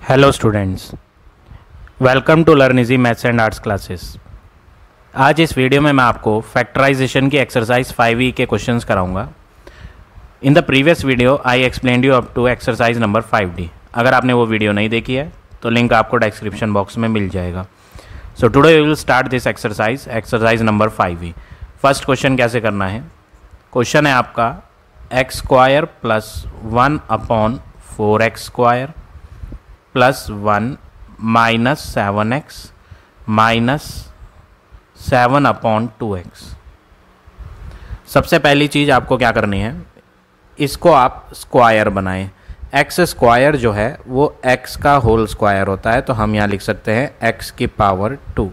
Hello students, welcome to learn easy maths and arts classes. आज इस video में मैं आपको फैक्टराइजेशन की एक्सरसाइज 5E के क्वेश्चंस कराऊंगा। In the previous video I explained you up to exercise number 5D। अगर आपने वो वीडियो नहीं देखी है तो लिंक आपको डिस्क्रिप्शन बॉक्स में मिल जाएगा। So today we will start this exercise number 5E। First question कैसे करना है। क्वेश्चन है आपका x² plus 1/4x² plus 1 minus 7x minus 7/2x। सबसे पहली चीज़ आपको क्या करनी है, इसको आप स्क्वायर बनाएं। x² जो है वो x का होल स्क्वायर होता है, तो हम यहाँ लिख सकते हैं x की पावर 2।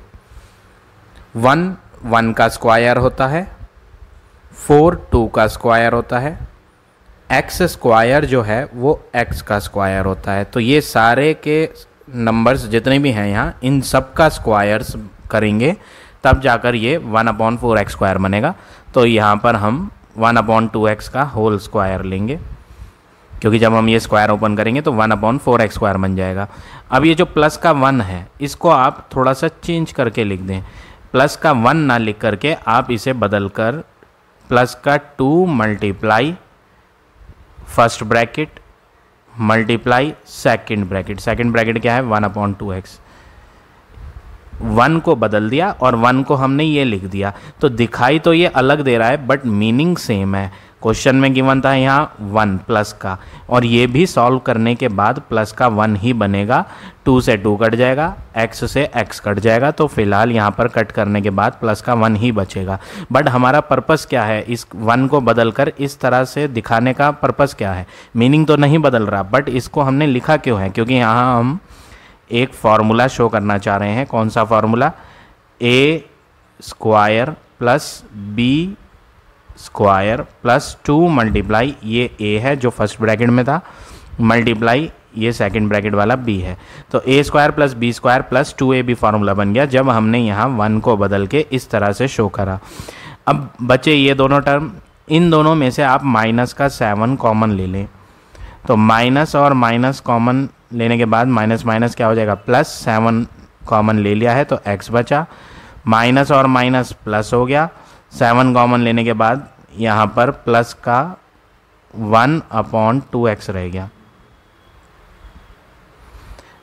1 का स्क्वायर होता है, 4 2 का स्क्वायर होता है, x² जो है वो x का स्क्वायर होता है। तो ये सारे के नंबर्स जितने भी हैं यहाँ, इन सब का स्क्वायर्स करेंगे तब जाकर ये 1/4x² बनेगा। तो यहाँ पर हम 1/2x का होल स्क्वायर लेंगे, क्योंकि जब हम ये स्क्वायर ओपन करेंगे तो 1/4x² बन जाएगा। अब ये जो प्लस का 1 है इसको आप थोड़ा सा चेंज करके लिख दें। प्लस का 1 ना लिख करके आप इसे बदल कर प्लस का 2 multiply first bracket multiply second bracket क्या है 1/2x। 1 को बदल दिया और 1 को हमने ये लिख दिया, तो दिखाई तो ये अलग दे रहा है बट मीनिंग सेम है। क्वेश्चन में गिवन था यहाँ 1 प्लस का, और ये भी सॉल्व करने के बाद प्लस का 1 ही बनेगा। 2 से 2 कट जाएगा, x से x कट जाएगा, तो फिलहाल यहाँ पर कट करने के बाद प्लस का 1 ही बचेगा। बट हमारा पर्पस क्या है, इस 1 को बदलकर इस तरह से दिखाने का पर्पस क्या है। मीनिंग तो नहीं बदल रहा, बट इसको हमने लिखा क्यों है, क्योंकि यहाँ हम एक फार्मूला शो करना चाह रहे हैं। कौन सा formula, a² plus b² plus 2 multiply ये a है जो फर्स्ट ब्रैकेट में था, मल्टीप्लाई ये सेकंड ब्रैकेट वाला b है। तो a² plus b² plus 2ab formula बन गया जब हमने यहाँ 1 को बदल के इस तरह से शो करा। अब बचे ये दोनों टर्म, इन दोनों में से आप माइनस का 7 कॉमन ले लें। तो माइनस और माइनस कॉमन लेने के बाद माइनस माइनस क्या हो जाएगा, प्लस 7 कॉमन ले लिया है तो x बचा, माइनस और माइनस प्लस हो गया। 7 कॉमन लेने के बाद यहाँ पर प्लस का 1/2x रह गया।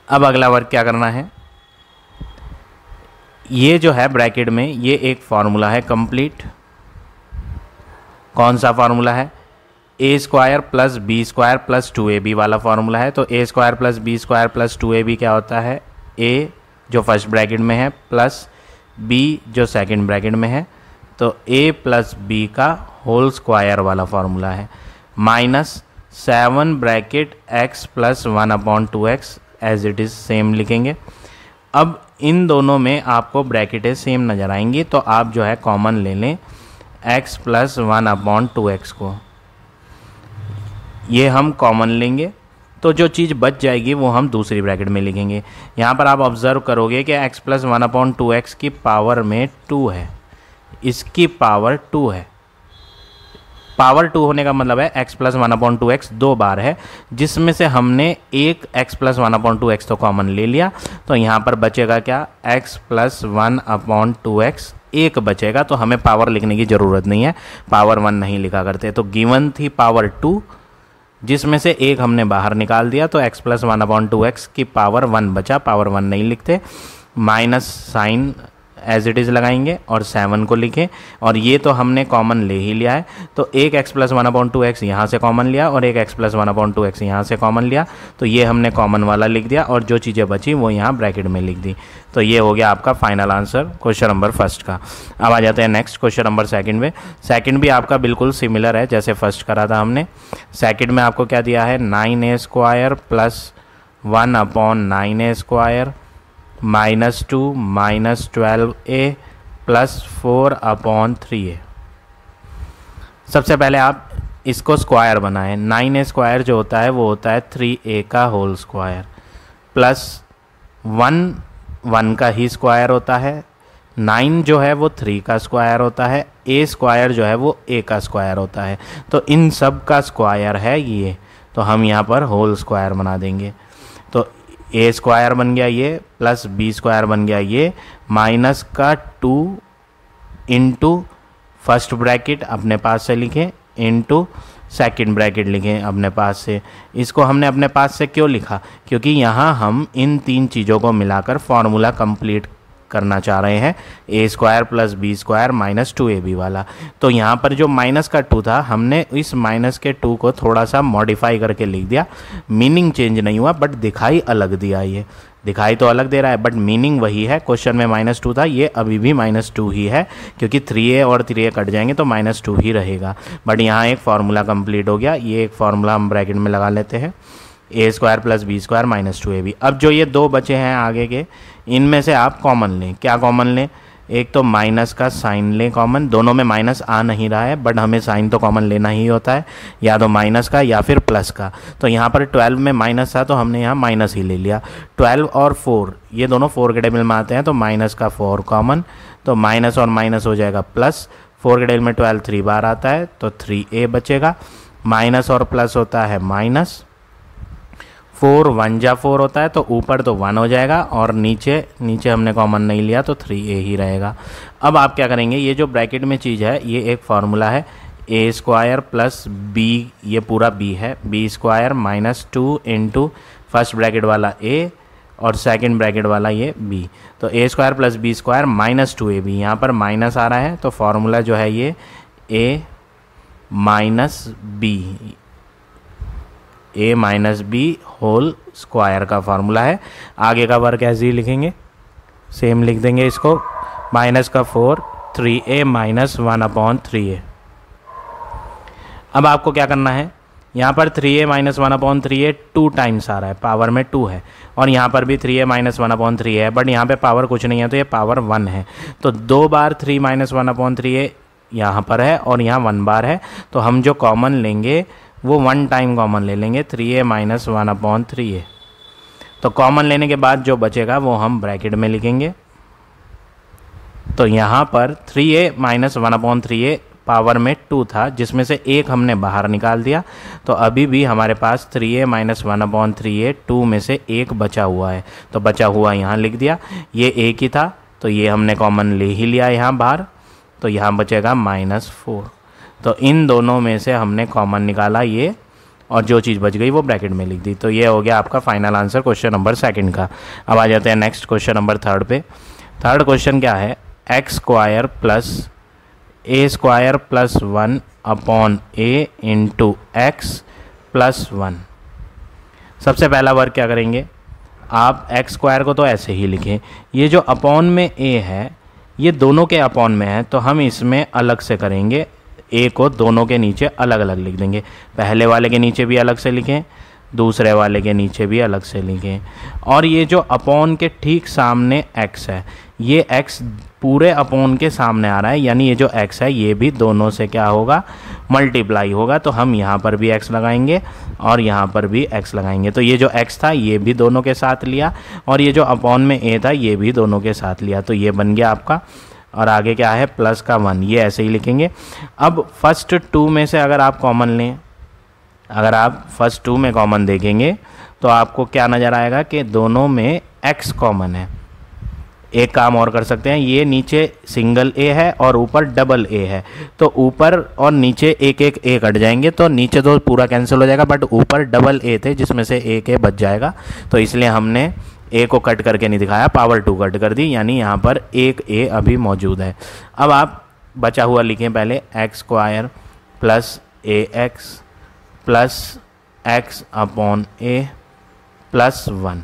अब अगला वर्क क्या करना है, ये जो है ब्रैकेट में ये एक फार्मूला है कंप्लीट। कौन सा फार्मूला है, a² plus b² plus 2ab वाला फार्मूला है। तो a² plus b² plus 2ab क्या होता है, a जो फर्स्ट ब्रैकेट में है प्लस b जो सेकंड ब्रैकेट में है, तो a प्लस b का होल स्क्वायर वाला फार्मूला है, minus 7 bracket x plus 1/2x as it is same लिखेंगे। अब इन दोनों में आपको ब्रैकेटें सेम नज़र आएंगी, तो आप जो है कॉमन ले लें x प्लस 1/2x को, ये हम कॉमन लेंगे तो जो चीज़ बच जाएगी वो हम दूसरी ब्रैकेट में लिखेंगे। यहाँ पर आप ऑब्जर्व करोगे कि x प्लस 1/2x की पावर में 2 है, इसकी पावर 2 है। पावर 2 होने का मतलब है x प्लस 1/2x 2 बार है, जिसमें से हमने एक x प्लस 1/2x तो कॉमन ले लिया। तो यहाँ पर बचेगा क्या, x प्लस 1/2x एक बचेगा। तो हमें पावर लिखने की ज़रूरत नहीं है, पावर 1 नहीं लिखा करते। तो गिवन थी पावर 2, जिसमें से एक हमने बाहर निकाल दिया, तो x प्लस 1/2x की पावर 1 बचा, पावर 1 नहीं लिखते। Minus sign as it is लगाएंगे और 7 को लिखें, और ये तो हमने कॉमन ले ही लिया है। तो एक x प्लस 1/2x यहाँ से कॉमन लिया और एक x प्लस 1/2x यहाँ से कॉमन लिया, तो ये हमने कॉमन वाला लिख दिया और जो चीज़ें बची वो यहाँ ब्रैकेट में लिख दी। तो ये हो गया आपका final answer question number first का। अब आ जाते हैं नेक्स्ट क्वेश्चन नंबर सेकंड में। सेकंड भी आपका बिल्कुल सिमिलर है जैसे फर्स्ट करा था हमने। सेकंड में आपको क्या दिया है, 9a² plus 1/9a² minus 2 minus 12a plus 4/3a। सबसे पहले आप इसको स्क्वायर बनाएं। 9a² जो होता है वो होता है 3a का होल स्क्वायर, प्लस 1 का ही स्क्वायर होता है, 9 जो है वो 3 का स्क्वायर होता है, a² जो है वो a का स्क्वायर होता है। तो इन सब का स्क्वायर है ये, तो हम यहाँ पर होल स्क्वायर बना देंगे। तो ए स्क्वायर बन गया ये प्लस बी स्क्वायर बन गया ये माइनस का 2 इंटू फर्स्ट ब्रैकेट अपने पास से लिखें इंटू सेकंड ब्रैकेट लिखें अपने पास से। इसको हमने अपने पास से क्यों लिखा? क्योंकि यहाँ हम इन तीन चीज़ों को मिलाकर फॉर्मूला कंप्लीट करना चाह रहे हैं, A square plus B square minus 2ab वाला। तो यहाँ पर जो माइनस का 2 था, हमने इस माइनस के 2 को थोड़ा सा मॉडिफाई करके लिख दिया। मीनिंग चेंज नहीं हुआ बट दिखाई अलग दिया। ये दिखाई तो अलग दे रहा है बट मीनिंग वही है। क्वेश्चन में -2 था, ये अभी भी -2 ही है क्योंकि 3a और 3a कट जाएंगे तो -2 ही रहेगा। बट यहाँ एक फार्मूला कंप्लीट हो गया। ये एक फार्मूला हम ब्रैकेट में लगा लेते हैं, A square plus B square minus 2ab। अब जो ये दो बचे हैं आगे के, इनमें से आप कॉमन लें। क्या कॉमन लें? एक तो माइनस का साइन लें कॉमन। दोनों में माइनस आ नहीं रहा है बट हमें साइन तो कॉमन लेना ही होता है, या तो माइनस का या फिर प्लस का। तो यहाँ पर 12 में माइनस था तो हमने यहाँ माइनस ही ले लिया। 12 और 4 ये दोनों 4 के टेबल में आते हैं तो माइनस का 4 कॉमन, तो माइनस और माइनस हो जाएगा प्लस। 4 के टेबल में 12 3 बार आता है तो 3a बचेगा। माइनस और प्लस होता है माइनस, 4 1 जा 4 होता है तो ऊपर तो 1 हो जाएगा और नीचे हमने कॉमन नहीं लिया तो 3a ही रहेगा। अब आप क्या करेंगे, ये जो ब्रैकेट में चीज़ है ये एक फार्मूला है, ए स्क्वायर प्लस बी, ये पूरा b है, B square minus 2 into first bracket वाला a और सेकंड ब्रैकेट वाला ये b। तो A square plus B square minus 2ab, यहाँ पर माइनस आ रहा है तो फार्मूला जो है ये a minus B, a minus B whole square का फार्मूला है। आगे का वर्क ऐसे ही लिखेंगे, सेम लिख देंगे इसको, माइनस का 4 3a माइनस 1/3a। अब आपको क्या करना है, यहाँ पर 3a माइनस 1/3a 2 टाइम्स आ रहा है, पावर में 2 है, और यहाँ पर भी 3a माइनस 1/3a है बट यहाँ पे पावर कुछ नहीं है तो ये पावर 1 है। तो 2 बार 3 माइनस 1/3a यहाँ पर है और यहाँ 1 बार है, तो हम जो कॉमन लेंगे वो 1 टाइम कॉमन ले लेंगे, 3a माइनस 1/3a। तो कॉमन लेने के बाद जो बचेगा वो हम ब्रैकेट में लिखेंगे। तो यहाँ पर 3a माइनस 1/3a पावर में 2 था जिसमें से एक हमने बाहर निकाल दिया, तो अभी भी हमारे पास 3a माइनस 1/3a 2 में से एक बचा हुआ है, तो बचा हुआ यहाँ लिख दिया। ये एक ही था तो ये हमने कॉमन ले ही लिया यहाँ बाहर, तो यहाँ बचेगा -4। तो इन दोनों में से हमने कॉमन निकाला ये, और जो चीज़ बच गई वो ब्रैकेट में लिख दी। तो ये हो गया आपका फाइनल आंसर क्वेश्चन नंबर 2 का। अब आ जाते हैं नेक्स्ट क्वेश्चन नंबर 3 पे। थर्ड क्वेश्चन क्या है, X square plus A square plus 1/a into X plus 1। सबसे पहला वर्क क्या करेंगे, आप एक्स स्क्वायर को तो ऐसे ही लिखें, ये जो अपॉन में a है ये दोनों के अपॉन में है तो हम इसमें अलग से करेंगे, ए को दोनों के नीचे अलग अलग लिख देंगे। पहले वाले के नीचे भी अलग से लिखें, दूसरे वाले के नीचे भी अलग से लिखें। और ये जो अपॉन के ठीक सामने x है, ये x पूरे अपॉन के सामने आ रहा है, यानी ये जो x है ये भी दोनों से क्या होगा, मल्टीप्लाई होगा। तो हम यहाँ पर भी x लगाएंगे और यहाँ पर भी x लगाएंगे। तो ये जो x था ये भी दोनों के साथ लिया, और ये जो अपॉन में a था ये भी दोनों के साथ लिया। तो ये बन गया आपका, और आगे क्या है प्लस का 1, ये ऐसे ही लिखेंगे। अब फर्स्ट 2 में से अगर आप कॉमन लें, अगर आप फर्स्ट 2 में कॉमन देखेंगे तो आपको क्या नज़र आएगा कि दोनों में x कॉमन है। एक काम और कर सकते हैं, ये नीचे सिंगल a है और ऊपर डबल a है, तो ऊपर और नीचे एक एक a कट जाएंगे, तो नीचे तो पूरा कैंसिल हो जाएगा बट ऊपर डबल a थे जिसमें से एक a बच जाएगा। तो इसलिए हमने a को कट करके नहीं दिखाया, पावर 2 कट कर दी, यानी यहाँ पर एक a अभी मौजूद है। अब आप बचा हुआ लिखें पहले, x square plus ax plus x/a plus 1।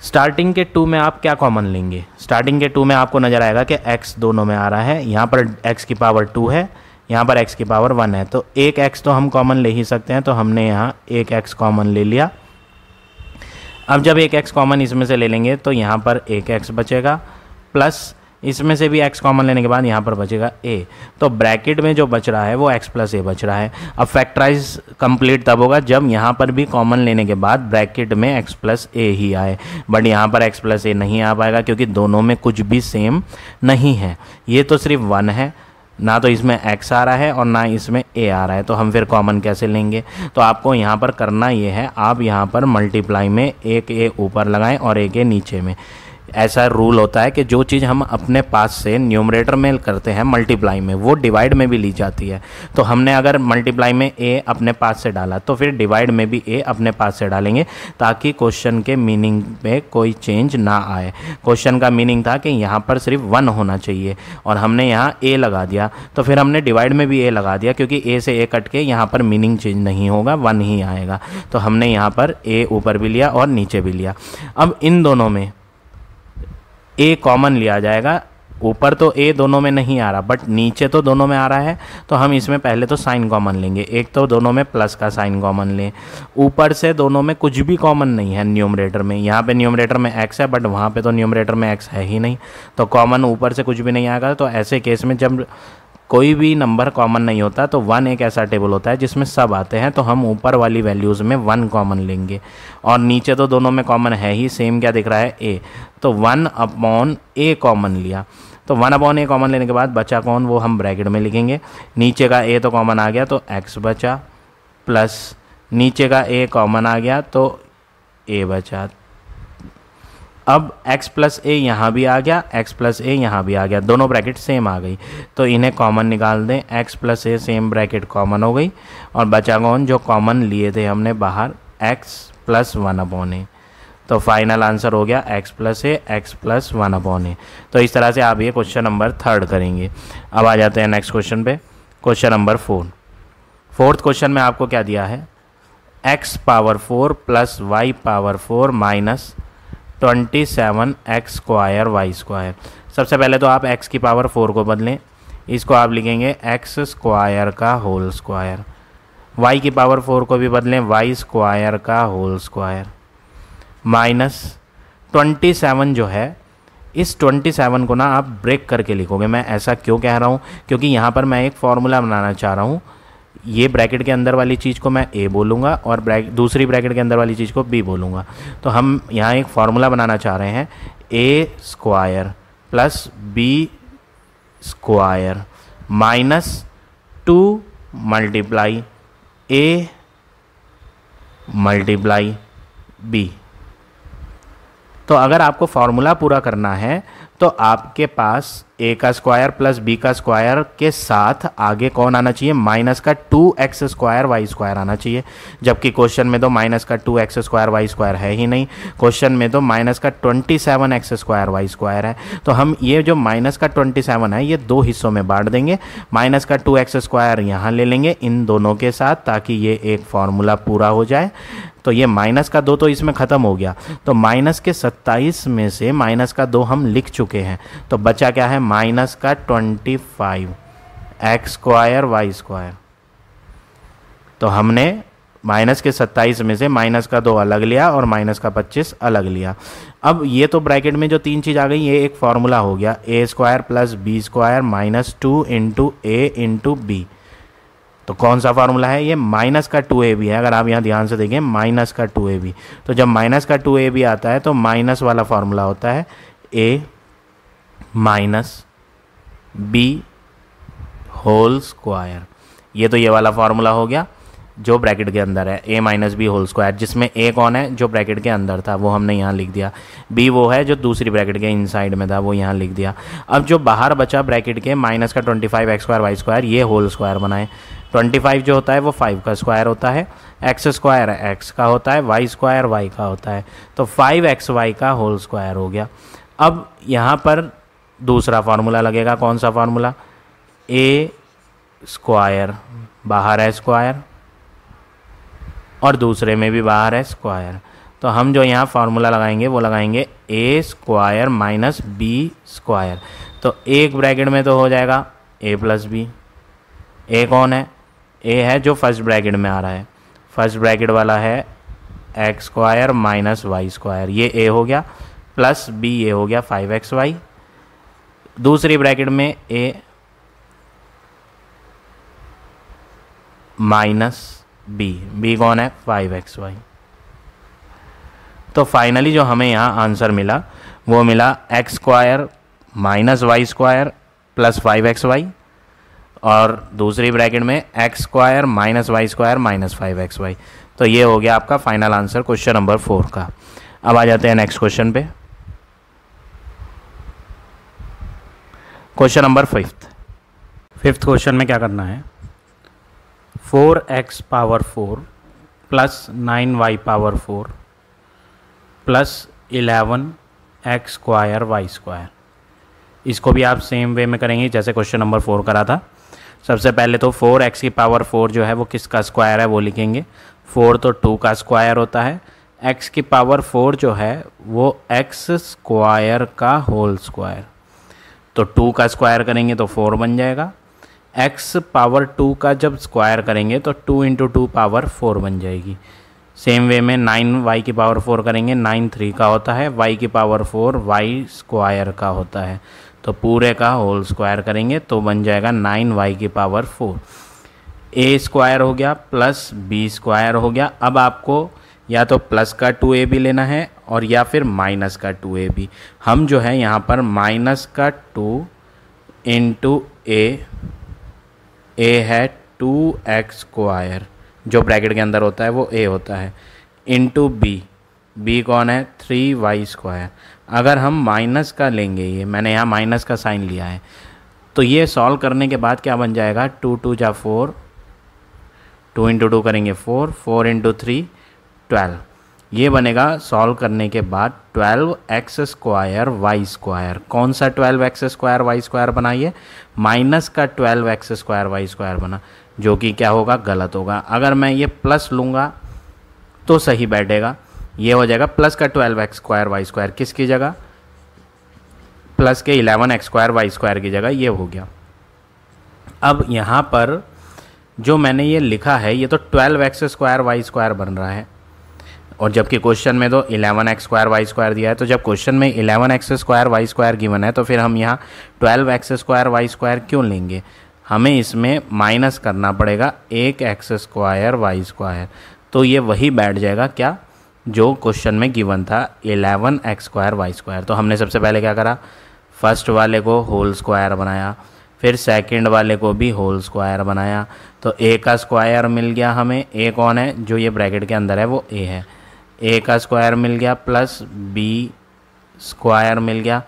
Starting के 2 में आप क्या कॉमन लेंगे, स्टार्टिंग के 2 में आपको नज़र आएगा कि x दोनों में आ रहा है, यहाँ पर x की पावर 2 है, यहाँ पर x की पावर 1 है, तो एक x तो हम कॉमन ले ही सकते हैं, तो हमने यहाँ एक x कॉमन ले लिया। अब जब एक x कॉमन इसमें से ले लेंगे तो यहाँ पर एक x बचेगा, प्लस इसमें से भी x कॉमन लेने के बाद यहाँ पर बचेगा a। तो ब्रैकेट में जो बच रहा है वो x प्लस a बच रहा है। अब फैक्टराइज कंप्लीट तब होगा जब यहाँ पर भी कॉमन लेने के बाद ब्रैकेट में x प्लस a ही आए, बट यहाँ पर x प्लस a नहीं आ पाएगा क्योंकि दोनों में कुछ भी सेम नहीं है। ये तो सिर्फ 1 है, ना तो इसमें x आ रहा है और ना इसमें a आ रहा है, तो हम फिर कॉमन कैसे लेंगे? तो आपको यहाँ पर करना ये है, आप यहाँ पर मल्टीप्लाई में एक a ऊपर लगाएं और एक a नीचे में। ऐसा रूल होता है कि जो चीज़ हम अपने पास से न्यूमरेटर में करते हैं मल्टीप्लाई में, वो डिवाइड में भी ली जाती है। तो हमने अगर मल्टीप्लाई में a अपने पास से डाला तो फिर डिवाइड में भी a अपने पास से डालेंगे, ताकि क्वेश्चन के मीनिंग में कोई चेंज ना आए। क्वेश्चन का मीनिंग था कि यहाँ पर सिर्फ 1 होना चाहिए और हमने यहाँ a लगा दिया, तो फिर हमने डिवाइड में भी a लगा दिया, क्योंकि a से a कट के यहाँ पर मीनिंग चेंज नहीं होगा, 1 ही आएगा। तो हमने यहाँ पर a ऊपर भी लिया और नीचे भी लिया। अब इन दोनों में a कॉमन लिया जाएगा। ऊपर तो a दोनों में नहीं आ रहा, बट नीचे तो दोनों में आ रहा है, तो हम इसमें पहले तो साइन कॉमन लेंगे। एक तो दोनों में प्लस का साइन कॉमन लें। ऊपर से दोनों में कुछ भी कॉमन नहीं है न्यूमरेटर में। यहाँ पे न्यूमरेटर में x है, बट वहाँ पे तो न्यूमरेटर में x है ही नहीं, तो कॉमन ऊपर से कुछ भी नहीं आएगा। तो ऐसे केस में जब कोई भी नंबर कॉमन नहीं होता तो 1 एक ऐसा टेबल होता है जिसमें सब आते हैं, तो हम ऊपर वाली वैल्यूज़ में 1 कॉमन लेंगे। और नीचे तो दोनों में कॉमन है ही, सेम क्या दिख रहा है a, तो 1/a कॉमन लिया। तो 1/a कॉमन लेने के बाद बचा कौन, वो हम ब्रैकेट में लिखेंगे। नीचे का a तो कॉमन आ गया तो x बचा, प्लस नीचे का a कॉमन आ गया तो a बचा। अब x प्लस a यहाँ भी आ गया, x प्लस a यहाँ भी आ गया, दोनों ब्रैकेट सेम आ गई, तो इन्हें कॉमन निकाल दें। x plus a same bracket common हो गई, और बचा कौन, जो कॉमन लिए थे हमने बाहर, x प्लस 1/a। तो फाइनल आंसर हो गया x plus a, x plus 1/a। तो इस तरह से आप ये क्वेश्चन नंबर 3 करेंगे। अब आ जाते हैं नेक्स्ट क्वेश्चन पे, क्वेश्चन नंबर 4। फोर्थ क्वेश्चन में आपको क्या दिया है, x power 4 plus y power 4 minus 27x square Y square. सबसे पहले तो आप x की पावर 4 को बदलें, इसको आप लिखेंगे x स्क्वायर का होल स्क्वायर। y की पावर 4 को भी बदलें, y स्क्वायर का होल स्क्वायर, माइनस 27 जो है, इस 27 को ना आप ब्रेक करके लिखोगे। मैं ऐसा क्यों कह रहा हूँ, क्योंकि यहाँ पर मैं एक फॉर्मूला बनाना चाह रहा हूँ। ये ब्रैकेट के अंदर वाली चीज़ को मैं a बोलूँगा और दूसरी ब्रैकेट के अंदर वाली चीज़ को b बोलूँगा। तो हम यहाँ एक फार्मूला बनाना चाह रहे हैं, a square plus b square minus 2 multiply a multiply b। तो अगर आपको फार्मूला पूरा करना है तो आपके पास a का स्क्वायर प्लस b का स्क्वायर के साथ आगे कौन आना चाहिए, माइनस का 2x स्क्वायर वाई स्क्वायर आना चाहिए। जबकि क्वेश्चन में तो माइनस का 2x स्क्वायर वाई स्क्वायर है ही नहीं, क्वेश्चन में तो माइनस का 27x स्क्वायर वाई स्क्वायर है। तो हम ये जो माइनस का 27 है ये 2 हिस्सों में बांट देंगे। माइनस का 2x स्क्वायर यहाँ ले लेंगे इन दोनों के साथ, ताकि ये एक फार्मूला पूरा हो जाए। तो ये माइनस का 2 तो इसमें ख़त्म हो गया, तो माइनस के 27 में से माइनस का 2 हम लिख चुके हैं, तो बचा क्या है, माइनस का 25 एक्स स्क्वायर वाई स्क्वायर। तो हमने माइनस के 27 में से माइनस का 2 अलग लिया और माइनस का 25 अलग लिया। अब ये तो ब्रैकेट में जो 3 चीज़ आ गई, ये एक फार्मूला हो गया, a square plus b square minus 2 into a into B. तो कौन सा फार्मूला है ये, माइनस का 2ab है। अगर आप यहाँ ध्यान से देखें, माइनस का 2ab, तो जब माइनस का 2ab आता है तो माइनस वाला फार्मूला होता है a minus b whole square. ये तो ये वाला फार्मूला हो गया जो ब्रैकेट के अंदर है, a minus B whole square, जिसमें a कौन है, जो ब्रैकेट के अंदर था वो हमने यहाँ लिख दिया, b वो है जो दूसरी ब्रैकेट के इनसाइड में था वो यहाँ लिख दिया। अब जो बाहर बचा ब्रैकेट के, माइनस का 25 एक्स स्क्वायर वाई स्क्वायर, ये होल स्क्वायर बनाए। 25 जो होता है वो 5 का स्क्वायर होता है, एक्स स्क्वायर एक्स का होता है, वाई स्क्वायर वाई का होता है, तो 5xy का होल स्क्वायर हो गया। अब यहाँ पर दूसरा फार्मूला लगेगा, कौन सा फार्मूला, a स्क्वायर, बाहर है स्क्वायर और दूसरे में भी बाहर है स्क्वायर, तो हम जो यहाँ फार्मूला लगाएंगे वो लगाएंगे a square minus b square. तो एक ब्रैकेट में तो हो जाएगा a प्लस बी। a कौन है, a है जो फर्स्ट ब्रैकेट में आ रहा है, फर्स्ट ब्रैकेट वाला है X square minus Y square, ये a हो गया, प्लस b ये हो गया 5xy। दूसरी ब्रैकेट में a माइनस b कौन है, 5xy। तो फाइनली जो हमें यहाँ आंसर मिला वो मिला X square minus Y square plus 5xy और दूसरी ब्रैकेट में X square minus Y square minus 5xy। तो ये हो गया आपका फाइनल आंसर क्वेश्चन नंबर 4 का। अब आ जाते हैं नेक्स्ट क्वेश्चन पे, क्वेश्चन नंबर 5th क्वेश्चन में क्या करना है, 4x power 4 plus 9y power 4 plus 11x square Y square. इसको भी आप सेम वे में करेंगे जैसे क्वेश्चन नंबर 4 करा था। सबसे पहले तो 4x की पावर 4 जो है वो किसका स्क्वायर है वो लिखेंगे। 4 तो 2 का स्क्वायर होता है, x की पावर 4 जो है वो x स्क्वायर का होल स्क्वायर, तो 2 का स्क्वायर करेंगे तो 4 बन जाएगा। x पावर 2 का जब स्क्वायर करेंगे तो 2 इंटू 2 पावर 4 बन जाएगी। सेम वे में 9y की पावर 4 करेंगे, 9 3 का होता है, y की पावर 4 y स्क्वायर का होता है, तो पूरे का होल स्क्वायर करेंगे तो बन जाएगा 9y की पावर 4। a स्क्वायर हो गया प्लस b स्क्वायर हो गया। अब आपको या तो प्लस का 2ab लेना है और या फिर माइनस का 2ab। हम जो है यहाँ पर माइनस का 2 इंटू a है 2x स्क्वायर, जो ब्रैकेट के अंदर होता है वो a होता है, इंटू b कौन है 3y स्क्वायर। अगर हम माइनस का लेंगे, ये मैंने यहाँ माइनस का साइन लिया है, तो ये सॉल्व करने के बाद क्या बन जाएगा 2 2 जा 4, 2 इंटू 2 करेंगे 4, 4 इंटू 3 12। ये बनेगा सॉल्व करने के बाद 12x स्क्वायर वाई स्क्वायर। कौन सा 12x स्क्वायर वाई स्क्वायर बना, ये माइनस का 12x स्क्वायर वाई स्क्वायर बना, जो कि क्या होगा गलत होगा। अगर मैं ये प्लस लूँगा तो सही बैठेगा, ये हो जाएगा प्लस का 12x स्क्वायर वाई स्क्वायर, किसकी जगह प्लस के 11x स्क्वायर वाई स्क्वायर की जगह ये हो गया। अब यहाँ पर जो मैंने ये लिखा है ये तो 12x स्क्वायर वाई स्क्वायर बन रहा है, और जबकि क्वेश्चन में तो 11x स्क्वायर वाई स्क्वायर दिया है। तो जब क्वेश्चन में 11x square Y square given है तो फिर हम यहाँ 12x स्क्वायर वाई स्क्वायर क्यों लेंगे, हमें इसमें माइनस करना पड़ेगा 1x स्क्वायर वाई स्क्वायर। तो ये वही बैठ जाएगा क्या जो क्वेश्चन में गिवन था 11x स्क्वायर वाई स्क्वायर। तो हमने सबसे पहले क्या करा, फर्स्ट वाले को होल स्क्वायर बनाया, फिर सेकंड वाले को भी होल स्क्वायर बनाया, तो a का स्क्वायर मिल गया हमें। a कौन है, जो ये ब्रैकेट के अंदर है वो a है, a का स्क्वायर मिल गया प्लस b स्क्वायर मिल गया,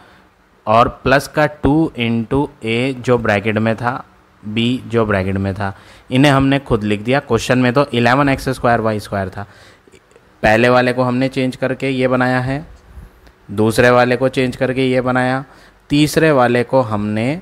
और प्लस का 2 इंटू a जो ब्रैकेट में था, b जो ब्रैकेट में था, इन्हें हमने खुद लिख दिया। क्वेश्चन में तो 11x स्क्वायर वाई स्क्वायर था, पहले वाले को हमने चेंज करके ये बनाया है, दूसरे वाले को चेंज करके ये बनाया, तीसरे वाले को हमने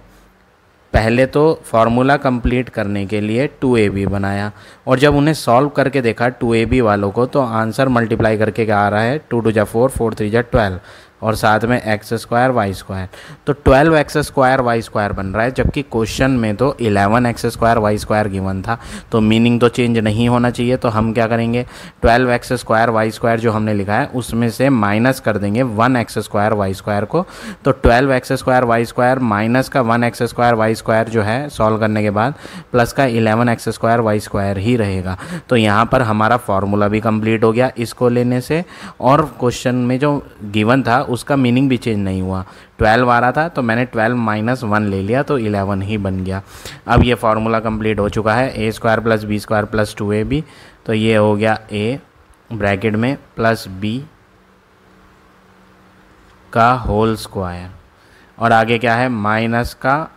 पहले तो फार्मूला कंप्लीट करने के लिए 2ab बनाया, और जब उन्हें सॉल्व करके देखा 2ab वालों को तो आंसर मल्टीप्लाई करके क्या आ रहा है 2 2 जा 4, 4 3 जा 12, और साथ में x स्क्वायर वाई स्क्वायर, तो 12x स्क्वायर वाई स्क्वायर बन रहा है। जबकि क्वेश्चन में तो 11x square Y square given था, तो मीनिंग तो चेंज नहीं होना चाहिए। तो हम क्या करेंगे 12x स्क्वायर वाई स्क्वायर जो हमने लिखा है उसमें से माइनस कर देंगे 1x स्क्वायर वाई स्क्वायर को, तो 12x square Y square minus का 1x स्क्वायर वाई स्क्वायर जो है सॉल्व करने के बाद प्लस का 11x स्क्वायर वाई स्क्वायर ही रहेगा। तो यहाँ पर हमारा फॉर्मूला भी कंप्लीट हो गया इसको लेने से, और क्वेश्चन में जो गिवन था उसका मीनिंग भी चेंज नहीं हुआ। 12 आ रहा था तो मैंने 12 माइनस 1 ले लिया तो 11 ही बन गया। अब ये फार्मूला कंप्लीट हो चुका है, a square plus b square plus 2ab, तो ये हो गया a ब्रैकेट में प्लस b का होल स्क्वायर, और आगे क्या है माइनस का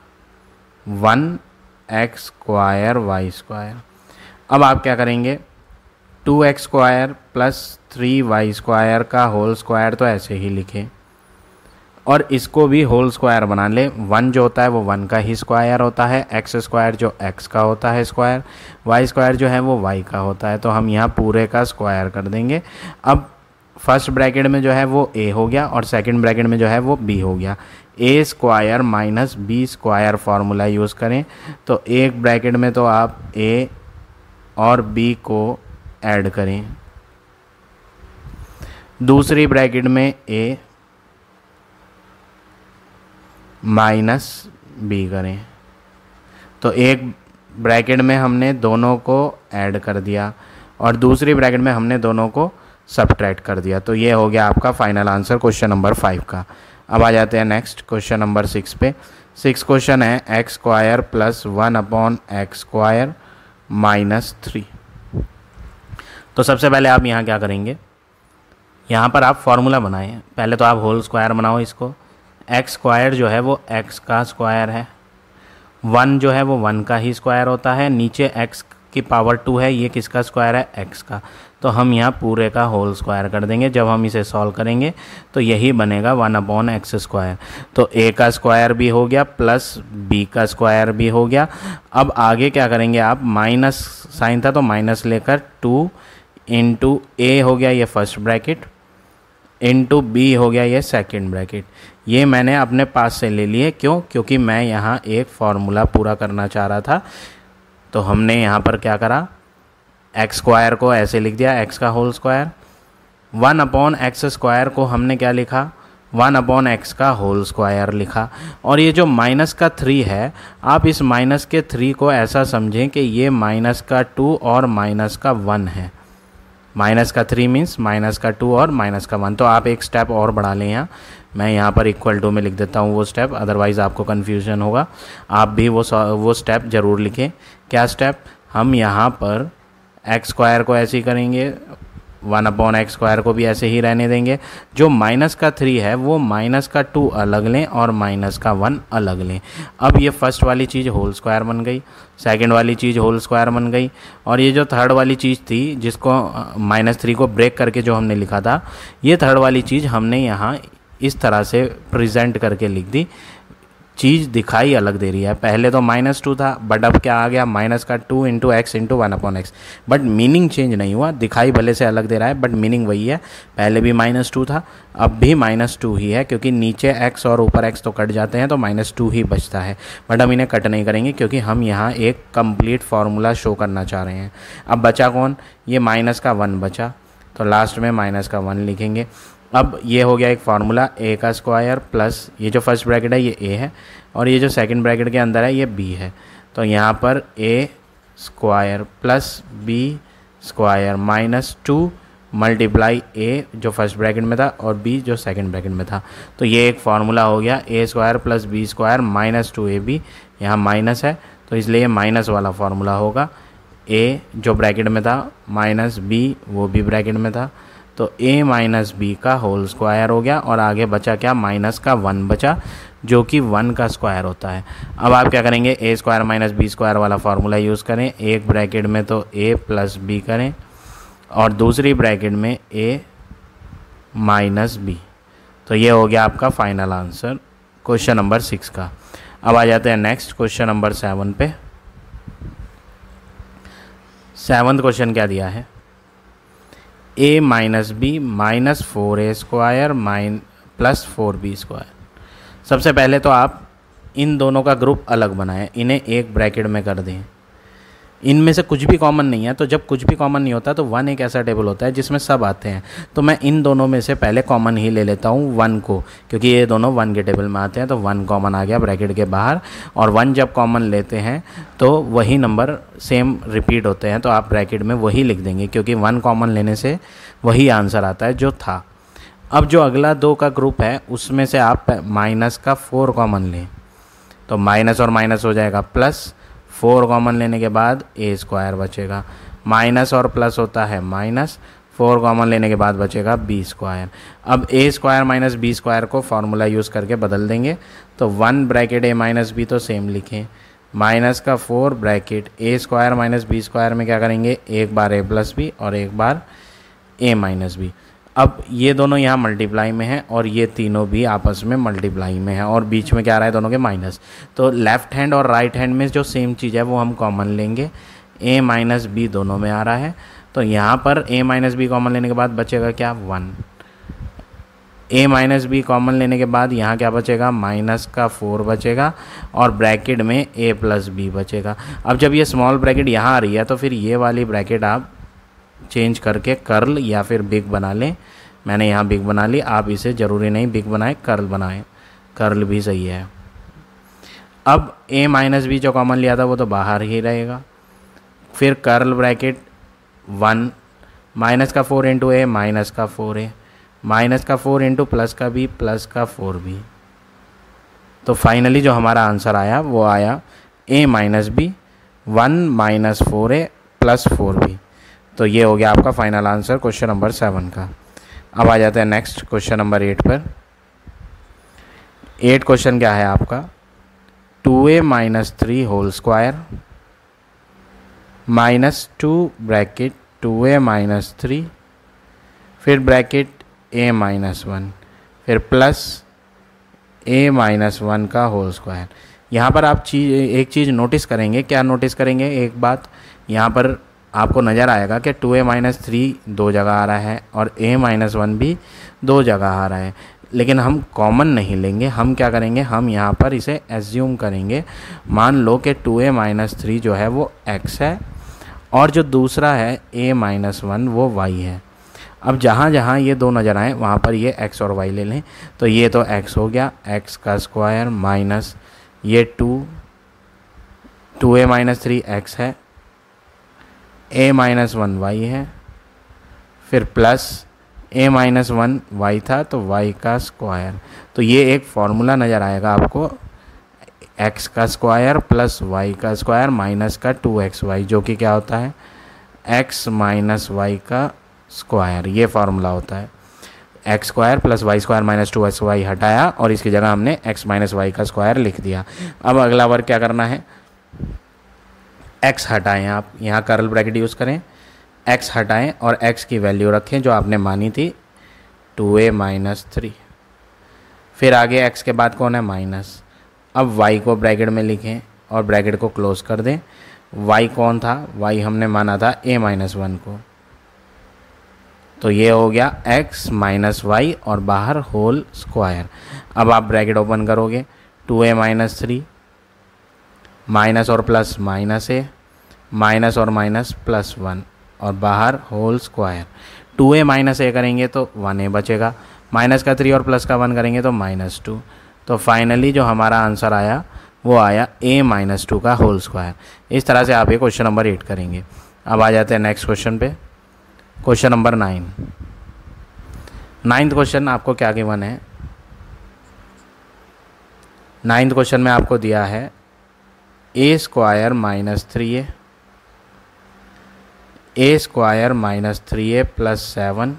1x स्क्वायर वाई स्क्वायर। अब आप क्या करेंगे 2x square plus 3y square का होल स्क्वायर तो ऐसे ही लिखें, और इसको भी होल स्क्वायर बना ले। 1 जो होता है वो 1 का ही स्क्वायर होता है, x स्क्वायर जो x का होता है स्क्वायर, y स्क्वायर जो है वो y का होता है, तो हम यहाँ पूरे का स्क्वायर कर देंगे। अब फर्स्ट ब्रैकेट में जो है वो a हो गया और सेकंड ब्रैकेट में जो है वो b हो गया। a square minus b square formula use करें, तो एक ब्रैकेट में तो आप a और b को ऐड करें, दूसरी ब्रैकेट में a माइनस b करें, तो एक ब्रैकेट में हमने दोनों को ऐड कर दिया और दूसरी ब्रैकेट में हमने दोनों को सब्ट्रैक्ट कर दिया। तो ये हो गया आपका फाइनल आंसर क्वेश्चन नंबर 5 का। अब आ जाते हैं नेक्स्ट क्वेश्चन नंबर 6 पे। 6 क्वेश्चन है एक्स स्क्वायर प्लस 1/x² -3। तो सबसे पहले आप यहाँ क्या करेंगे, यहाँ पर आप फॉर्मूला बनाएं। पहले तो आप होल स्क्वायर बनाओ इसको। एक्स स्क्वायर जो है वो एक्स का स्क्वायर है, 1 जो है वो 1 का ही स्क्वायर होता है, नीचे x की पावर 2 है, ये किसका स्क्वायर है, x का। तो हम यहाँ पूरे का होल स्क्वायर कर देंगे। जब हम इसे सॉल्व करेंगे तो यही बनेगा 1/x²। तो a का स्क्वायर भी हो गया प्लस b का स्क्वायर भी हो गया। अब आगे क्या करेंगे आप, माइनस साइन था तो माइनस लेकर 2 इंटू a हो गया ये फर्स्ट ब्रैकेट, इंटू b हो गया ये सेकंड ब्रैकेट। ये मैंने अपने पास से ले लिए, क्यों, क्योंकि मैं यहाँ एक फार्मूला पूरा करना चाह रहा था। तो हमने यहाँ पर क्या करा, एक्स स्क्वायर को ऐसे लिख दिया, एक्स का होल स्क्वायर। 1/x² को हमने क्या लिखा, 1/x का होल स्क्वायर लिखा। और ये जो माइनस का 3 है, आप इस माइनस के 3 को ऐसा समझें कि ये माइनस का 2 और माइनस का 1 है। माइनस का 3 मीन्स माइनस का 2 और माइनस का 1। तो आप एक स्टेप और बढ़ा लें यहाँ, मैं यहाँ पर इक्वल टू में लिख देता हूँ वो स्टेप, अदरवाइज़ आपको कन्फ्यूजन होगा। आप भी वो स्टेप ज़रूर लिखें। क्या स्टेप, हम यहाँ पर एक्स स्क्वायर को ऐसे ही करेंगे, 1/x² को भी ऐसे ही रहने देंगे। जो माइनस का 3 है वो माइनस का 2 अलग लें और माइनस का 1 अलग लें। अब ये फर्स्ट वाली चीज़ होल स्क्वायर बन गई, सेकंड वाली चीज़ होल स्क्वायर बन गई, और ये जो थर्ड वाली चीज़ थी जिसको -3 को ब्रेक करके जो हमने लिखा था, ये थर्ड वाली चीज़ हमने यहाँ इस तरह से प्रेजेंट करके लिख दी। चीज़ दिखाई अलग दे रही है, पहले तो -2 था, बट अब क्या आ गया, माइनस का 2 into x into 1/x। But meaning change नहीं हुआ, दिखाई भले से अलग दे रहा है बट मीनिंग वही है। पहले भी -2 था, अब भी -2 ही है, क्योंकि नीचे x और ऊपर x तो कट जाते हैं तो -2 ही बचता है। बट हम इन्हें कट नहीं करेंगे क्योंकि हम यहाँ एक कंप्लीट फार्मूला शो करना चाह रहे हैं। अब बचा कौन, ये माइनस का 1 बचा, तो लास्ट में माइनस का 1 लिखेंगे। अब ये हो गया एक फार्मूला, a का स्क्वायर प्लस ये जो फर्स्ट ब्रैकेट है ये a है, और ये जो सेकंड ब्रैकेट के अंदर है ये b है। तो यहाँ पर a square plus b square -2 multiply a जो फर्स्ट ब्रैकेट में था और b जो सेकंड ब्रैकेट में था। तो ये एक फार्मूला हो गया, a square plus b square -2ab, यहाँ माइनस है तो इसलिए ये माइनस वाला फार्मूला होगा। a जो ब्रैकेट में था माइनस b वो भी ब्रैकेट में था, तो a माइनस बी का होल स्क्वायर हो गया। और आगे बचा क्या, माइनस का 1 बचा, जो कि 1 का स्क्वायर होता है। अब आप क्या करेंगे, a square minus B square वाला फार्मूला यूज़ करें। एक ब्रैकेट में तो a प्लस बी करें और दूसरी ब्रैकेट में a माइनस बी। तो ये हो गया आपका फाइनल आंसर क्वेश्चन नंबर 6 का। अब आ जाते हैं नेक्स्ट क्वेश्चन नंबर 7 पे। 7वां क्वेश्चन क्या दिया है, a minus B minus 4a² plus 4b²। सबसे पहले तो आप इन दोनों का ग्रुप अलग बनाएं, इन्हें एक ब्रैकेट में कर दें। इनमें से कुछ भी कॉमन नहीं है, तो जब कुछ भी कॉमन नहीं होता तो 1 एक ऐसा टेबल होता है जिसमें सब आते हैं। तो मैं इन दोनों में से पहले कॉमन ही ले लेता हूँ 1 को, क्योंकि ये दोनों 1 के टेबल में आते हैं। तो 1 कॉमन आ गया ब्रैकेट के बाहर, और 1 जब कॉमन लेते हैं तो वही नंबर सेम रिपीट होते हैं, तो आप ब्रैकेट में वही लिख देंगे, क्योंकि 1 कॉमन लेने से वही आंसर आता है जो था। अब जो अगला 2 का ग्रुप है उसमें से आप माइनस का 4 कॉमन लें, तो माइनस और माइनस हो जाएगा प्लस, 4 कॉमन लेने के बाद a स्क्वायर बचेगा, माइनस और प्लस होता है माइनस, 4 कॉमन लेने के बाद बचेगा b स्क्वायर। अब a square minus b square को फार्मूला यूज़ करके बदल देंगे, तो 1 ब्रैकेट a माइनस b तो सेम लिखें, माइनस का 4 bracket a square minus b square में क्या करेंगे, एक बार a प्लस बी और एक बार a माइनस बी। अब ये दोनों यहाँ मल्टीप्लाई में हैं और ये तीनों भी आपस में मल्टीप्लाई में हैं, और बीच में क्या आ रहा है, दोनों के माइनस। तो लेफ़्ट हैंड और राइट हैंड में जो सेम चीज़ है वो हम कॉमन लेंगे, a माइनस बी दोनों में आ रहा है। तो यहाँ पर a माइनस बी कॉमन लेने के बाद बचेगा क्या, 1। a माइनस बी कॉमन लेने के बाद यहाँ क्या बचेगा, माइनस का 4 बचेगा, और ब्रैकेट में a प्लस बी बचेगा। अब जब ये स्मॉल ब्रैकेट यहाँ आ रही है तो फिर ये वाली ब्रैकेट आप चेंज करके कर्ल या फिर बिग बना लें। मैंने यहाँ बिग बना ली, आप इसे ज़रूरी नहीं बिग बनाएं, कर्ल बनाएं, कर्ल भी सही है। अब a माइनस बी जो कॉमन लिया था वो तो बाहर ही रहेगा, फिर कर्ल ब्रैकेट 1 माइनस का 4 इंटू a माइनस का 4a, माइनस का 4 इंटू प्लस का b प्लस का 4b, तो फाइनली जो हमारा आंसर आया वो आया a minus B 1 minus 4a plus 4b। तो ये हो गया आपका फाइनल आंसर क्वेश्चन नंबर 7 का। अब आ जाते हैं नेक्स्ट क्वेश्चन नंबर 8 पर। 8 क्वेश्चन क्या है आपका, 2a minus 3 whole square minus 2 bracket 2a minus 3 फिर ब्रैकेट a माइनस 1 फिर प्लस a माइनस 1 का होल स्क्वायर। यहाँ पर आप एक चीज़ नोटिस करेंगे, क्या नोटिस करेंगे, एक बात यहाँ पर आपको नज़र आएगा कि 2a माइनस 3 दो जगह आ रहा है और a माइनस 1 भी दो जगह आ रहा है, लेकिन हम कॉमन नहीं लेंगे। हम क्या करेंगे, हम यहाँ पर इसे एज्यूम करेंगे। मान लो कि 2a माइनस 3 जो है वो x है और जो दूसरा है a माइनस 1 वो y है। अब जहाँ जहाँ ये दो नज़र आए वहाँ पर ये x और y ले लें। तो ये तो x हो गया, x का स्क्वायर माइनस ये 2a माइनस 3 x है, a माइनस 1 y है, फिर प्लस a माइनस 1 y था तो y का स्क्वायर। तो ये एक फॉर्मूला नज़र आएगा आपको, x का स्क्वायर प्लस y का स्क्वायर माइनस का 2xy, जो कि क्या होता है x माइनस y का स्क्वायर। ये फार्मूला होता है, X square plus Y square minus 2xy हटाया और इसकी जगह हमने x माइनस वाई का स्क्वायर लिख दिया। अब अगला वर्क क्या करना है, x हटाएं, आप यहाँ कर्ल ब्रैकेट यूज़ करें, x हटाएं और x की वैल्यू रखें जो आपने मानी थी 2a माइनस 3। फिर आगे x के बाद कौन है, माइनस। अब y को ब्रैकेट में लिखें और ब्रैकेट को क्लोज कर दें। y कौन था, y हमने माना था a माइनस 1 को। तो ये हो गया x माइनस वाई और बाहर होल स्क्वायर। अब आप ब्रैकेट ओपन करोगे, 2a माइनस 3 माइनस और प्लस माइनस a माइनस और माइनस प्लस 1 और बाहर whole square. 2a minus a करेंगे तो 1a बचेगा, माइनस का 3 और प्लस का 1 करेंगे तो माइनस 2। तो फाइनली जो हमारा आंसर आया वो आया a माइनस 2 का होल स्क्वायर। इस तरह से आप ये क्वेश्चन नंबर 8 करेंगे। अब आ जाते हैं नेक्स्ट क्वेश्चन पे, क्वेश्चन नंबर 9। 9th क्वेश्चन आपको क्या गिवन है, 9th क्वेश्चन में आपको दिया है a square minus 3a square minus 3a plus 7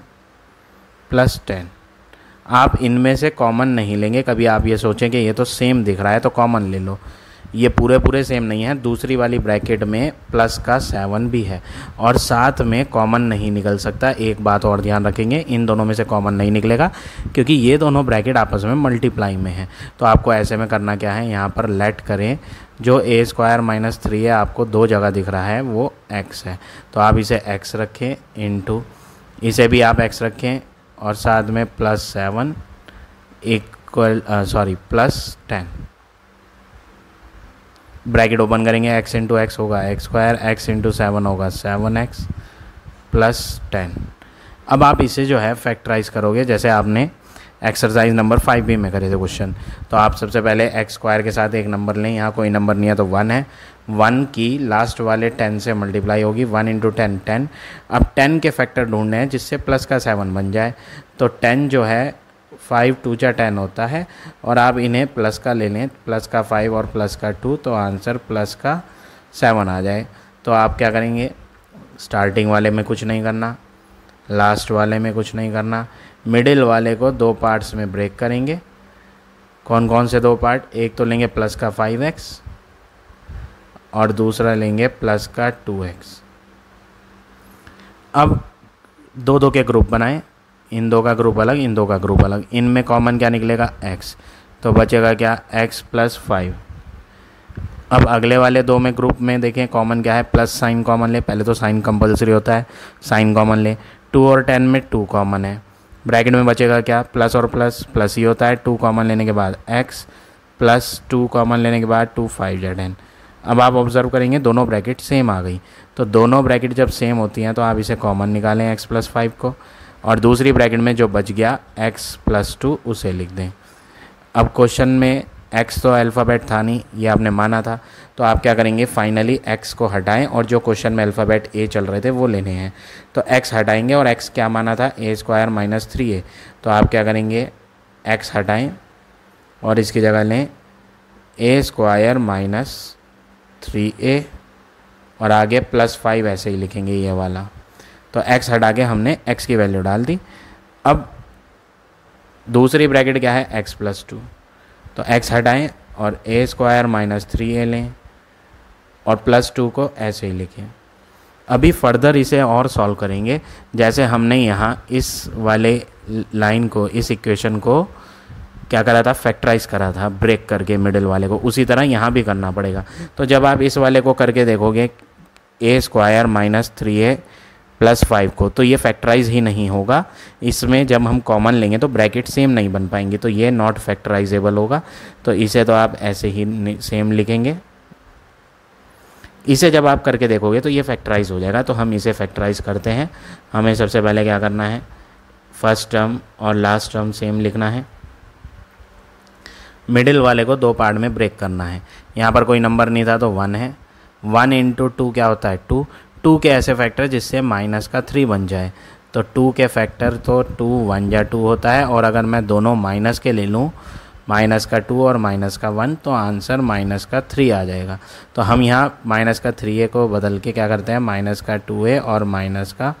plus 10। आप इनमें से कॉमन नहीं लेंगे। कभी आप ये सोचें कि ये तो सेम दिख रहा है तो कॉमन ले लो, ये पूरे सेम नहीं है। दूसरी वाली ब्रैकेट में प्लस का 7 भी है और साथ में कॉमन नहीं निकल सकता। एक बात और ध्यान रखेंगे, इन दोनों में से कॉमन नहीं निकलेगा क्योंकि ये दोनों ब्रैकेट आपस में मल्टीप्लाई में है। तो आपको ऐसे में करना क्या है, यहाँ पर लेट करें, जो a स्क्वायर माइनस 3 है आपको दो जगह दिख रहा है वो x है, तो आप इसे x रखें इंटू इसे भी आप x रखें और साथ में plus 7 equal plus 10। Bracket open करेंगे, x इंटू एक्स होगा x स्क्वायर, x इंटू 7 होगा 7x प्लस 10। अब आप इसे जो है फैक्टराइज करोगे जैसे आपने एक्सरसाइज नंबर 5b में करे थे क्वेश्चन। तो आप सबसे पहले x स्क्वायर के साथ एक नंबर लें, यहाँ कोई नंबर नहीं है तो 1 है, 1 की लास्ट वाले 10 से मल्टीप्लाई होगी, 1 इंटू 10 10। अब 10 के फैक्टर ढूंढने हैं जिससे प्लस का 7 बन जाए। तो 10 जो है 5 2 जा 10 होता है और आप इन्हें प्लस का ले लें, प्लस का 5 और प्लस का 2, तो आंसर प्लस का 7 आ जाए। तो आप क्या करेंगे, स्टार्टिंग वाले में कुछ नहीं करना, लास्ट वाले में कुछ नहीं करना, मिडिल वाले को दो पार्ट्स में ब्रेक करेंगे। कौन कौन से दो पार्ट, एक तो लेंगे प्लस का 5x और दूसरा लेंगे प्लस का 2x। अब दो दो के ग्रुप बनाएं, इन दो का ग्रुप अलग, इन दो का ग्रुप अलग। इनमें कॉमन क्या निकलेगा, x, तो बचेगा क्या x प्लस 5। अब अगले वाले दो में ग्रुप में देखें कॉमन क्या है, प्लस साइन कॉमन ले, पहले तो साइन कंपलसरी होता है, साइन कॉमन ले। 2 और 10 में 2 कॉमन है, ब्रैकेट में बचेगा क्या, प्लस और प्लस प्लस ही होता है। 2 कॉमन लेने के बाद x प्लस 2 कॉमन लेने के बाद 2 5 या 10। अब आप ऑब्जर्व करेंगे दोनों ब्रैकेट सेम आ गई, तो दोनों ब्रैकेट जब सेम होती हैं तो आप इसे कॉमन निकालें x प्लस 5 को, और दूसरी ब्रैकेट में जो बच गया x प्लस 2 उसे लिख दें। अब क्वेश्चन में x तो अल्फ़ाबेट था नहीं, ये आपने माना था, तो आप क्या करेंगे, फाइनली x को हटाएं और जो क्वेश्चन में अल्फ़ाबेट a चल रहे थे वो लेने हैं। तो x हटाएंगे और x क्या माना था, a स्क्वायर माइनस 3a, तो आप क्या करेंगे, x हटाएं और इसकी जगह लें ए स्क्वायर माइनस 3a और आगे +5 ऐसे ही लिखेंगे ये वाला। तो x हटा के हमने x की वैल्यू डाल दी। अब दूसरी ब्रैकेट क्या है, x + 2, तो x हटाएं और a स्क्वायर माइनस 3a लें और +2 को ऐसे ही लिखें। अभी फर्दर इसे और सॉल्व करेंगे, जैसे हमने यहाँ इस वाले लाइन को, इस इक्वेशन को क्या करा था, फैक्टराइज करा था ब्रेक करके मिडिल वाले को, उसी तरह यहाँ भी करना पड़ेगा। तो जब आप इस वाले को करके देखोगे a स्क्वायर माइनस 3a + 5 को, तो ये फैक्टराइज ही नहीं होगा। इसमें जब हम कॉमन लेंगे तो ब्रैकेट सेम नहीं बन पाएंगे, तो ये नॉट फैक्टराइजेबल होगा। तो इसे तो आप ऐसे ही सेम लिखेंगे। इसे जब आप करके देखोगे तो ये फैक्टराइज हो जाएगा। तो हम इसे फैक्टराइज करते हैं। हमें सबसे पहले क्या करना है, फर्स्ट टर्म और लास्ट टर्म सेम लिखना है। मिडिल वाले को 2 पार्ट में ब्रेक करना है। यहाँ पर कोई नंबर नहीं था तो 1 है। 1 × 2 क्या होता है, 2। 2 के ऐसे फैक्टर जिससे माइनस का 3 बन जाए, तो 2 के फैक्टर तो 2 1 या 2 होता है। और अगर मैं दोनों माइनस के ले लूँ, माइनस का 2 और माइनस का 1, तो आंसर माइनस का 3 आ जाएगा। तो हम यहाँ माइनस का 3a को बदल के क्या करते हैं, माइनस का 2a और माइनस का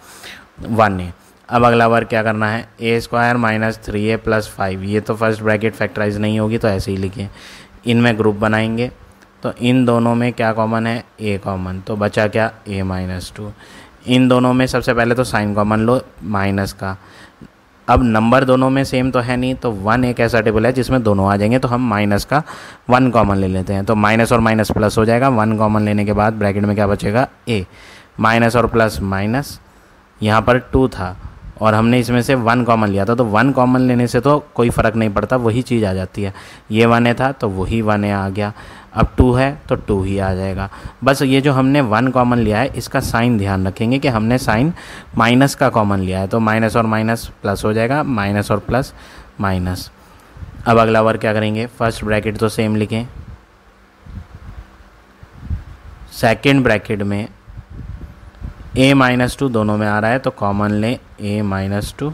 1a। अब अगला वर्क क्या करना है, a स्क्वायर माइनस 3a + 5। ये तो फर्स्ट ब्रैकेट फैक्टराइज नहीं होगी तो ऐसे ही लिखें। इनमें ग्रुप बनाएंगे तो इन दोनों में क्या कॉमन है, a कॉमन, तो बचा क्या, a - 2। इन दोनों में सबसे पहले तो साइन कॉमन लो माइनस का। अब नंबर दोनों में सेम तो है नहीं, तो 1 एक ऐसा टेबल है जिसमें दोनों आ जाएंगे, तो हम माइनस का 1 कॉमन ले लेते हैं। तो माइनस और माइनस प्लस हो जाएगा। 1 कॉमन लेने के बाद ब्रैकेट में क्या बचेगा, a। माइनस और प्लस माइनस, यहाँ पर 2 था और हमने इसमें से 1 कॉमन लिया था, तो 1 कॉमन लेने से तो कोई फ़र्क नहीं पड़ता, वही चीज़ आ जाती है। ये 1a था तो वही 1a आ गया। अब 2 है तो 2 ही आ जाएगा। बस ये जो हमने 1 कॉमन लिया है इसका साइन ध्यान रखेंगे कि हमने साइन माइनस का कॉमन लिया है, तो माइनस और माइनस प्लस हो जाएगा, माइनस और प्लस माइनस। अब अगला वर्क क्या करेंगे, फर्स्ट ब्रैकेट तो सेम लिखें, सेकेंड ब्रैकेट में a - 2 दोनों में आ रहा है तो कॉमन लें, a - 2,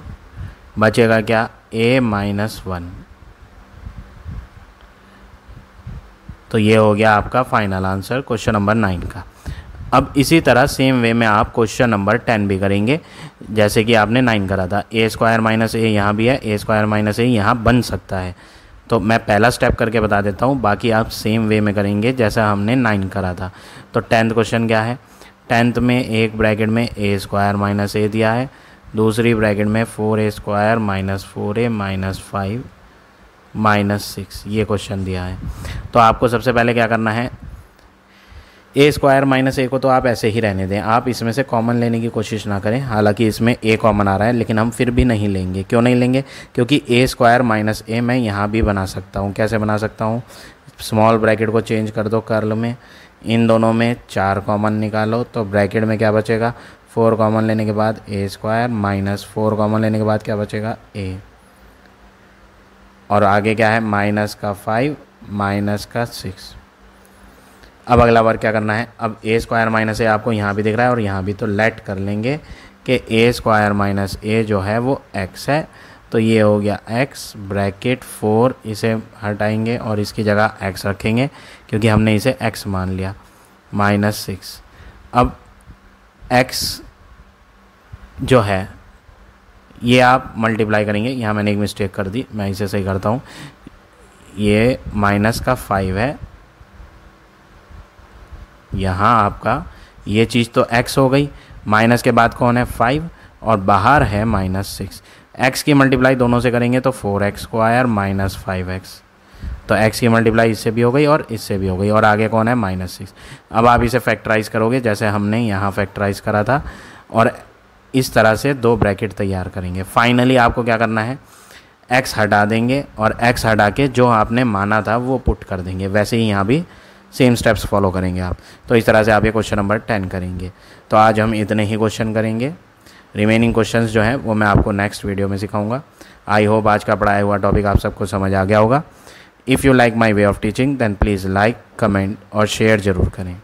बचेगा क्या, a - 1। तो ये हो गया आपका फाइनल आंसर क्वेश्चन नंबर 9 का। अब इसी तरह सेम वे में आप क्वेश्चन नंबर 10 भी करेंगे, जैसे कि आपने 9 करा था। a स्क्वायर माइनस a यहाँ भी है, a स्क्वायर माइनस a यहाँ बन सकता है। तो मैं पहला स्टेप करके बता देता हूँ, बाकी आप सेम वे में करेंगे जैसा हमने 9 करा था। तो 10th क्वेश्चन क्या है, 10th में एक ब्रैकेट में a स्क्वायर माइनस a दिया है, दूसरी ब्रैकेट में 4a square minus 4a minus 5 minus 6, ये क्वेश्चन दिया है। तो आपको सबसे पहले क्या करना है, a स्क्वायर माइनस a को तो आप ऐसे ही रहने दें, आप इसमें से कॉमन लेने की कोशिश ना करें। हालांकि इसमें a कॉमन आ रहा है लेकिन हम फिर भी नहीं लेंगे। क्यों नहीं लेंगे, क्योंकि a स्क्वायर माइनस a मैं यहाँ भी बना सकता हूँ। कैसे बना सकता हूँ, स्मॉल ब्रैकेट को चेंज कर दो कर्ल में, इन दोनों में 4 कॉमन निकालो, तो ब्रैकेट में क्या बचेगा, 4 कॉमन लेने के बाद a स्क्वायर माइनस 4 कॉमन लेने के बाद क्या बचेगा, a, और आगे क्या है, माइनस का 5 माइनस का 6। अब अगला वर्क क्या करना है, अब a स्क्वायर माइनस a आपको यहाँ भी दिख रहा है और यहाँ भी, तो लेट कर लेंगे कि a स्क्वायर माइनस a जो है वो x है। तो ये हो गया x ब्रैकेट 4, इसे हटाएंगे और इसकी जगह x रखेंगे क्योंकि हमने इसे x मान लिया, माइनस 6। अब x जो है ये आप मल्टीप्लाई करेंगे, यहाँ मैंने एक मिस्टेक कर दी, मैं इसे सही करता हूँ। ये माइनस का 5 है, यहाँ आपका ये चीज़ तो x हो गई, माइनस के बाद कौन है 5 और बाहर है माइनस 6। x की मल्टीप्लाई दोनों से करेंगे तो 4x स्क्वायर माइनस 5x, तो x की मल्टीप्लाई इससे भी हो गई और इससे भी हो गई, और आगे कौन है माइनस 6। अब आप इसे फैक्टराइज करोगे जैसे हमने यहाँ फैक्टराइज करा था और इस तरह से 2 ब्रैकेट तैयार करेंगे। फाइनली आपको क्या करना है, x हटा देंगे और x हटा के जो आपने माना था वो पुट कर देंगे। वैसे ही यहाँ भी सेम स्टेप्स फॉलो करेंगे आप। तो इस तरह से आप ये क्वेश्चन नंबर 10 करेंगे। तो आज हम इतने ही क्वेश्चन करेंगे, रिमेनिंग क्वेश्चंस जो हैं वो मैं आपको नेक्स्ट वीडियो में सिखाऊंगा। आई होप आज का पढ़ाया हुआ टॉपिक आप सबको समझ आ गया होगा। If you like my way of teaching then please like, comment और शेयर ज़रूर करें।